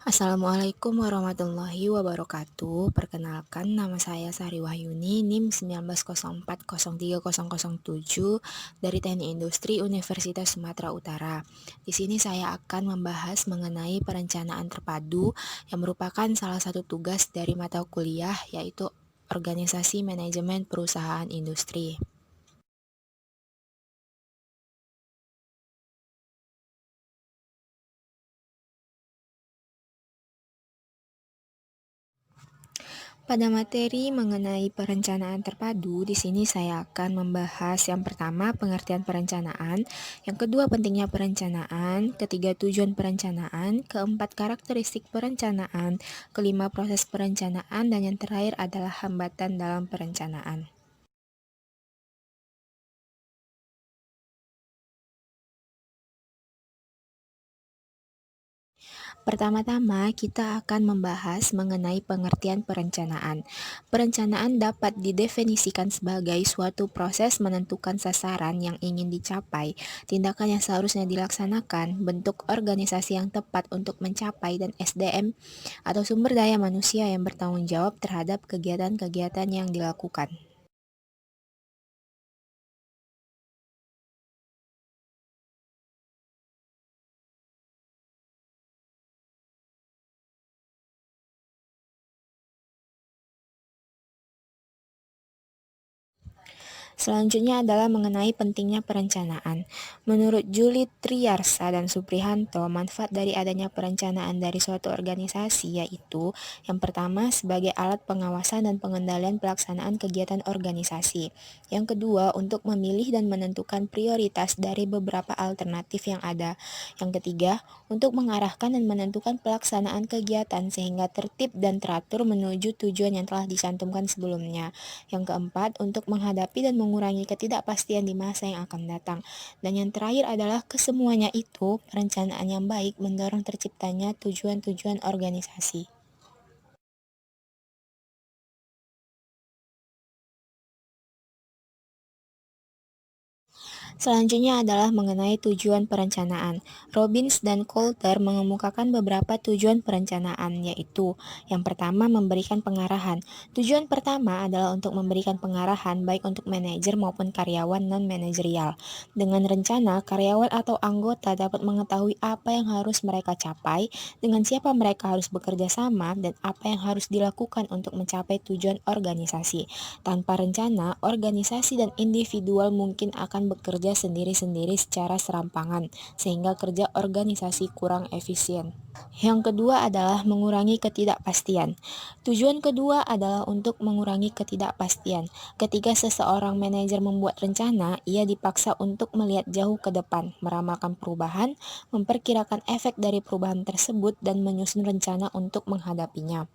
Assalamualaikum warahmatullahi wabarakatuh. Perkenalkan, nama saya Sari Wahyuni, NIM 1904030007 dari Teknik Industri Universitas Sumatera Utara. Di sini saya akan membahas mengenai perencanaan terpadu yang merupakan salah satu tugas dari mata kuliah, yaitu Organisasi Manajemen Perusahaan Industri. Pada materi mengenai perencanaan terpadu, di sini saya akan membahas yang pertama pengertian perencanaan, yang kedua pentingnya perencanaan, ketiga tujuan perencanaan, keempat karakteristik perencanaan, kelima proses perencanaan, dan yang terakhir adalah hambatan dalam perencanaan. Pertama-tama, kita akan membahas mengenai pengertian perencanaan. Perencanaan dapat didefinisikan sebagai suatu proses menentukan sasaran yang ingin dicapai, tindakan yang seharusnya dilaksanakan, bentuk organisasi yang tepat untuk mencapai, dan SDM atau sumber daya manusia yang bertanggung jawab terhadap kegiatan-kegiatan yang dilakukan. Selanjutnya adalah mengenai pentingnya perencanaan. Menurut Juli Triarsa dan Suprihanto, manfaat dari adanya perencanaan dari suatu organisasi yaitu yang pertama sebagai alat pengawasan dan pengendalian pelaksanaan kegiatan organisasi. Yang kedua, untuk memilih dan menentukan prioritas dari beberapa alternatif yang ada. Yang ketiga, untuk mengarahkan dan menentukan pelaksanaan kegiatan sehingga tertib dan teratur menuju tujuan yang telah dicantumkan sebelumnya. Yang keempat, untuk menghadapi dan mengurangi ketidakpastian di masa yang akan datang. Dan yang terakhir adalah kesemuanya itu, perencanaan yang baik mendorong terciptanya tujuan-tujuan organisasi. Selanjutnya adalah mengenai tujuan perencanaan. Robbins dan Coulter mengemukakan beberapa tujuan perencanaan, yaitu yang pertama memberikan pengarahan. Tujuan pertama adalah untuk memberikan pengarahan baik untuk manajer maupun karyawan non-manajerial. Dengan rencana, karyawan atau anggota dapat mengetahui apa yang harus mereka capai, dengan siapa mereka harus bekerja sama, dan apa yang harus dilakukan untuk mencapai tujuan organisasi. Tanpa rencana, organisasi dan individual mungkin akan bekerja sendiri-sendiri secara serampangan, sehingga kerja organisasi kurang efisien. Yang kedua adalah mengurangi ketidakpastian. Tujuan kedua adalah untuk mengurangi ketidakpastian. Ketika seseorang manajer membuat rencana, ia dipaksa untuk melihat jauh ke depan, meramalkan perubahan, memperkirakan efek dari perubahan tersebut, dan menyusun rencana untuk menghadapinya.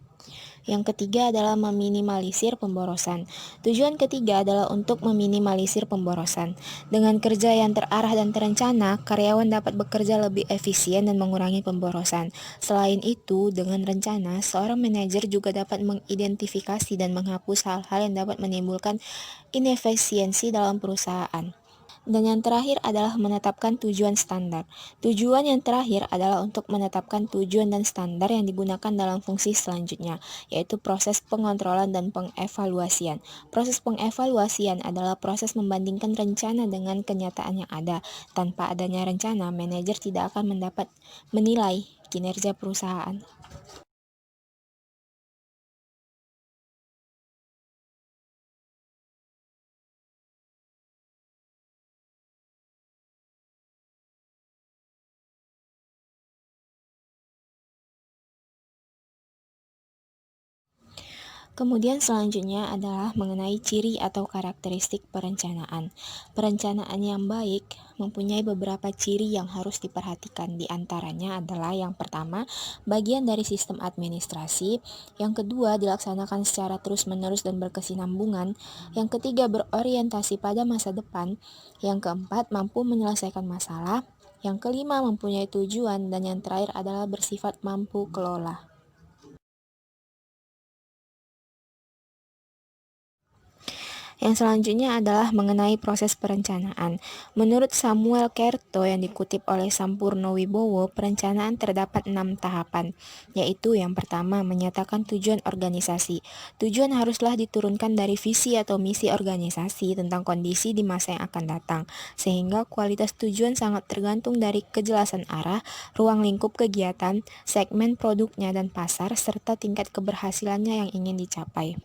Yang ketiga adalah meminimalisir pemborosan. Tujuan ketiga adalah untuk meminimalisir pemborosan. Dengan kerja yang terarah dan terencana, karyawan dapat bekerja lebih efisien dan mengurangi pemborosan. Selain itu, dengan rencana, seorang manajer juga dapat mengidentifikasi dan menghapus hal-hal yang dapat menimbulkan inefisiensi dalam perusahaan. Dan yang terakhir adalah menetapkan tujuan standar. Tujuan yang terakhir adalah untuk menetapkan tujuan dan standar yang digunakan dalam fungsi selanjutnya, yaitu proses pengontrolan dan pengevaluasian. Proses pengevaluasian adalah proses membandingkan rencana dengan kenyataan yang ada. Tanpa adanya rencana, manajer tidak akan mendapat menilai kinerja perusahaan. Kemudian selanjutnya adalah mengenai ciri atau karakteristik perencanaan. Perencanaan yang baik mempunyai beberapa ciri yang harus diperhatikan. Di antaranya adalah yang pertama, bagian dari sistem administrasi. Yang kedua, dilaksanakan secara terus-menerus dan berkesinambungan. Yang ketiga, berorientasi pada masa depan. Yang keempat, mampu menyelesaikan masalah. Yang kelima, mempunyai tujuan. Dan yang terakhir adalah bersifat mampu kelola. Yang selanjutnya adalah mengenai proses perencanaan. Menurut Samuel Kerto yang dikutip oleh Sampurno Wibowo, perencanaan terdapat 6 tahapan, yaitu yang pertama, menyatakan tujuan organisasi. Tujuan haruslah diturunkan dari visi atau misi organisasi tentang kondisi di masa yang akan datang, sehingga kualitas tujuan sangat tergantung dari kejelasan arah, ruang lingkup kegiatan, segmen produknya dan pasar, serta tingkat keberhasilannya yang ingin dicapai.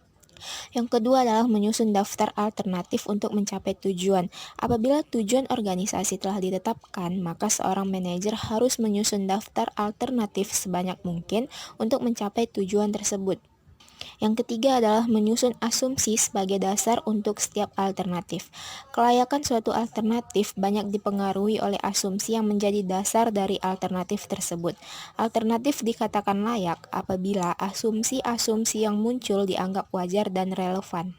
Yang kedua adalah menyusun daftar alternatif untuk mencapai tujuan. Apabila tujuan organisasi telah ditetapkan, maka seorang manajer harus menyusun daftar alternatif sebanyak mungkin untuk mencapai tujuan tersebut. Yang ketiga adalah menyusun asumsi sebagai dasar untuk setiap alternatif. Kelayakan suatu alternatif banyak dipengaruhi oleh asumsi yang menjadi dasar dari alternatif tersebut. Alternatif dikatakan layak apabila asumsi-asumsi yang muncul dianggap wajar dan relevan.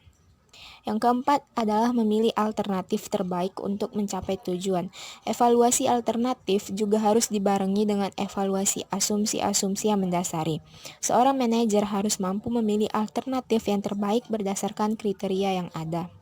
Yang keempat adalah memilih alternatif terbaik untuk mencapai tujuan. Evaluasi alternatif juga harus dibarengi dengan evaluasi asumsi-asumsi yang mendasari. Seorang manajer harus mampu memilih alternatif yang terbaik berdasarkan kriteria yang ada.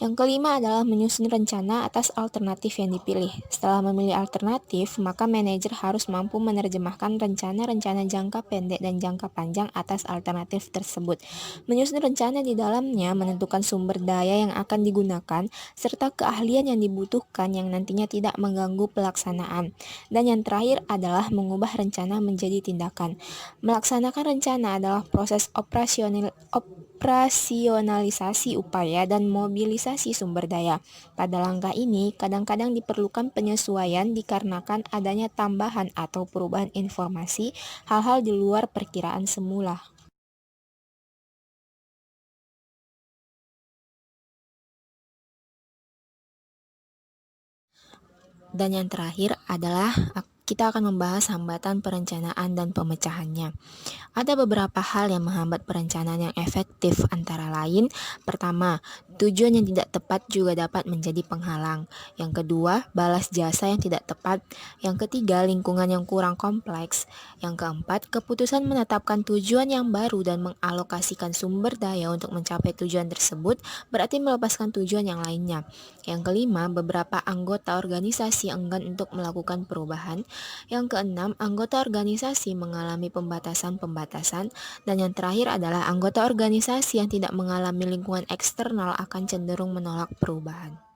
Yang kelima adalah menyusun rencana atas alternatif yang dipilih. Setelah memilih alternatif, maka manajer harus mampu menerjemahkan rencana-rencana jangka pendek dan jangka panjang atas alternatif tersebut. Menyusun rencana di dalamnya menentukan sumber daya yang akan digunakan, serta keahlian yang dibutuhkan yang nantinya tidak mengganggu pelaksanaan. Dan yang terakhir adalah mengubah rencana menjadi tindakan. Melaksanakan rencana adalah proses operasionalisasi upaya dan mobilisasi sumber daya. Pada langkah ini, kadang-kadang diperlukan penyesuaian dikarenakan adanya tambahan atau perubahan informasi, hal-hal di luar perkiraan semula. Dan yang terakhir adalah kita akan membahas hambatan perencanaan dan pemecahannya. Ada beberapa hal yang menghambat perencanaan yang efektif, antara lain, pertama, tujuan yang tidak tepat juga dapat menjadi penghalang. Yang kedua, balas jasa yang tidak tepat. Yang ketiga, lingkungan yang kurang kompleks. Yang keempat, keputusan menetapkan tujuan yang baru dan mengalokasikan sumber daya untuk mencapai tujuan tersebut berarti melepaskan tujuan yang lainnya. Yang kelima, beberapa anggota organisasi enggan untuk melakukan perubahan. Yang keenam, anggota organisasi mengalami pembatasan-pembatasan. Dan yang terakhir adalah anggota organisasi yang tidak mengalami lingkungan eksternal akan cenderung menolak perubahan.